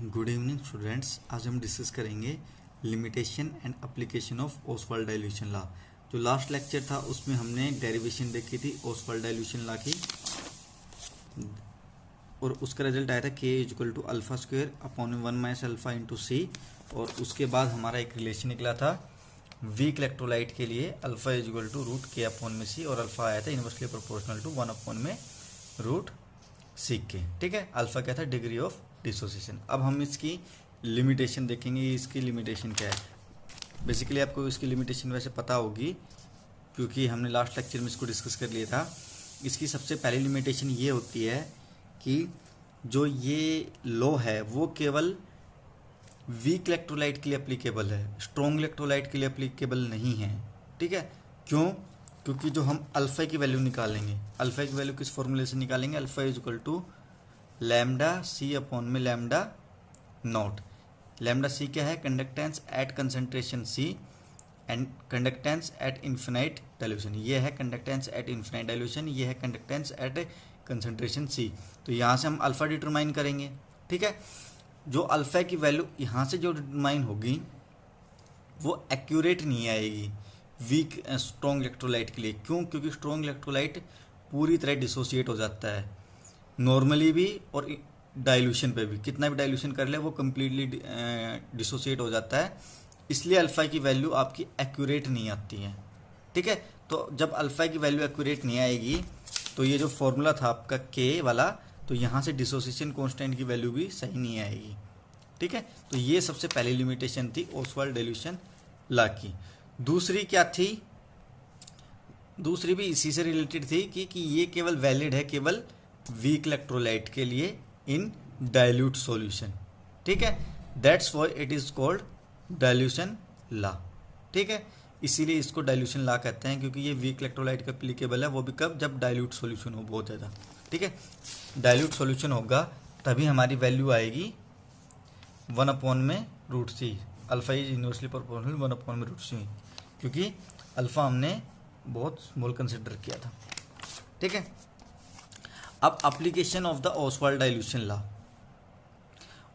Good evening students. आज हम discuss करेंगे limitation and application of Oswald dilution law. जो लास्ट लेक्चर था उसमें हमने डेरिवेशन देखी थी ओसवाल्ड डाइल्यूशन लॉ की, और उसका रिजल्ट आया था k equal to alpha square upon 1 minus alpha into c. और उसके बाद हमारा एक रिलेशन निकला था वीक इलेक्ट्रोलाइट के लिए अल्फा इक्वल टू रूट के अपॉन में सी, और अल्फा आया था इनवर्सली प्रोपोर्शनल टू 1 अपॉन में रूट सी के। ठीक है, अल्फा क्या था? Degree of dissociation. अब हम इसकी लिमिटेशन देखेंगे, इसकी लिमिटेशन क्या है। बेसिकली आपको इसकी लिमिटेशन वैसे पता होगी क्योंकि हमने लास्ट लेक्चर में इसको डिस्कस कर लिया था। इसकी सबसे पहली लिमिटेशन ये होती है कि जो ये लॉ है वो केवल वीक इलेक्ट्रोलाइट के लिए एप्लीकेबल है, स्ट्रॉन्ग इलेक्ट्रोलाइट के लिए एप्लीकेबल नहीं है। ठीक है, क्यों? क्योंकि जो हम अल्फा की वैल्यू निकालेंगे, अल्फा की वैल्यू किस फॉर्मूले से निकालेंगे? Alpha is equal to lambda C upon में लैम्डा नॉट। लैम्डा सी क्या है? Conductance at concentration C and conductance at infinite dilution. ये है कंडक्टेंस एट इन्फिनाइट डाइल्यूशन, ये है कंडक्टेंस एट कंसंट्रेशन सी। तो यहाँ से हम अल्फा डिटरमाइन करेंगे। ठीक है, जो अल्फा की वैल्यू यहाँ से जो डिटरमाइन होगी वो एक्यूरेट नहीं आएगी वीक स्ट्रॉन्ग इलेक्ट्रोलाइट के लिए। क्यों? क्योंकि स्ट्रॉन्ग इलेक्ट्रोलाइट पूरी तरह डिसोसिएट हो जाता है नॉर्मली भी, और डाइल्यूशन पे भी कितना भी डाइल्यूशन कर ले वो कम्प्लीटली डिसोसिएट हो जाता है। इसलिए अल्फा की वैल्यू आपकी एक्यूरेट नहीं आती है। ठीक है, तो जब अल्फा की वैल्यू एक्यूरेट नहीं आएगी तो ये जो फॉर्मूला था आपका के वाला, तो यहाँ से डिसोसिएशन कांस्टेंट की वैल्यू भी सही नहीं आएगी। ठीक है, तो ये सबसे पहली लिमिटेशन थी ओसवाल्ड डाइल्यूशन लॉ की। दूसरी क्या थी? दूसरी भी इसी से रिलेटेड थी कि ये केवल वैलिड है केवल वीक इलेक्ट्रोलाइट के लिए इन डाइल्यूट सॉल्यूशन। ठीक है, that's why it is called dilution law. ठीक है, इसीलिए इसको डाइल्यूशन लॉ कहते हैं, क्योंकि ये वीक इलेक्ट्रोलाइट का एप्लीकेबल है, वो भी कब? जब डाइल्यूट सॉल्यूशन हो बहुत ज़्यादा। ठीक है, डाइल्यूट सॉल्यूशन होगा तभी हमारी वैल्यू आएगी 1 अपॉन में root C. Alpha is inversely proportional 1 upon में रूट सी, क्योंकि अल्फा हमने बहुत स्मॉल कंसिडर किया था। ठीक है, अब application of the Oswald dilution law.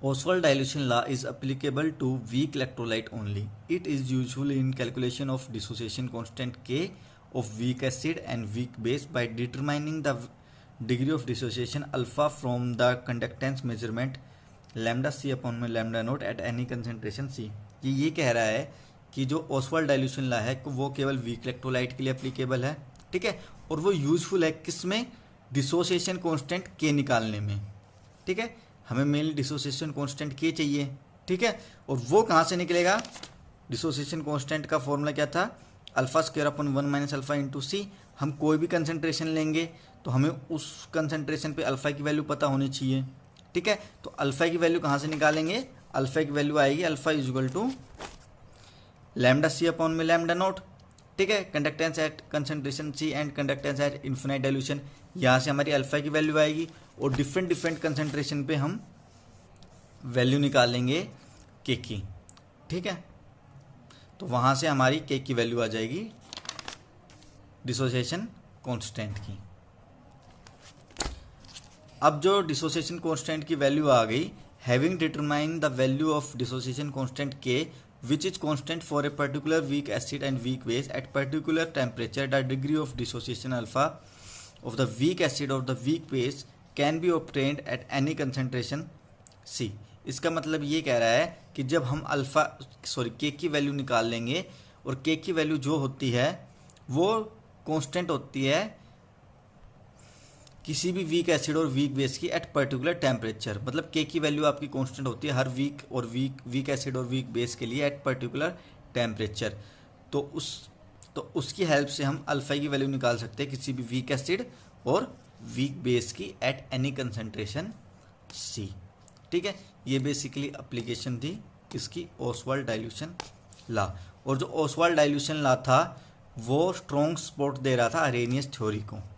Oswald dilution law is applicable to weak electrolyte only. It is useful in calculation of dissociation constant K of weak acid and weak base by determining the degree of dissociation alpha from the conductance measurement lambda C upon में lambda naught at any concentration C। ये कह रहा है कि जो Oswald dilution law है वो केवल weak electrolyte के लिए applicable है। ठीक है, और वो यूजफुल है किसमें? डिसोसिएशन कांस्टेंट K निकालने में। ठीक है, हमें मेनली डिसोसिएशन कांस्टेंट K चाहिए। ठीक है, और वो कहाँ से निकलेगा? डिसोसिएशन कांस्टेंट का फॉर्मूला क्या था? Alpha square upon 1 minus alpha into c. हम कोई भी कंसंट्रेशन लेंगे तो हमें उस कंसंट्रेशन पे अल्फा की वैल्यू पता होनी चाहिए। ठीक है, तो अल्फा की वैल्यू कहाँ से निकालेंगे? अल्फा की वैल्यू आएगी alpha is equal to lambda C upon में लैम्डा नॉट। ठीक है, conductance at concentration C and conductance at infinite dilution, यहाँ से हमारी अल्फा की वैल्यू आएगी, और डिफरेंट डिफरेंट कंसंट्रेशन पे हम वैल्यू निकालेंगे के की। ठीक है, तो वहाँ से हमारी के की वैल्यू आ जाएगी डिसोसिएशन कांस्टेंट की। अब जो डिसोसिएशन कांस्टेंट की वैल्यू आ गई, having determine the value of dissociation constant के which is constant for a particular weak acid and weak base at particular temperature, the degree of dissociation alpha of the weak acid or the weak base can be obtained at any concentration C। इसका मतलब ये कह रहा है कि जब हम के की वैल्यू निकाल लेंगे, और के की वैल्यू जो होती है वो कांस्टेंट होती है किसी भी वीक एसिड और वीक बेस की एट पर्टिकुलर टेम्परेचर। मतलब के की वैल्यू आपकी कांस्टेंट होती है हर वीक एसिड और वीक बेस के लिए एट पर्टिकुलर टेम्परेचर। तो उसकी हेल्प से हम अल्फा की वैल्यू निकाल सकते हैं किसी भी वीक एसिड और वीक बेस की एट एनी कंसंट्रेशन सी। ठीक है, ये बेसिकली एप्लीकेशन थी इसकी ओसवाल्ड डाइल्यूशन लॉ। और जो ओसवाल्ड डाइल्यूशन लॉ था वो स्ट्रॉन्ग सपोर्ट दे रहा था अरेनियस थ्योरी को।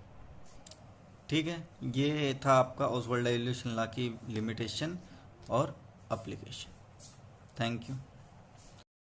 ठीक है, ये था आपका ओसवाल्ड डाइल्यूशन लॉ की लिमिटेशन और एप्लीकेशन। Thank you.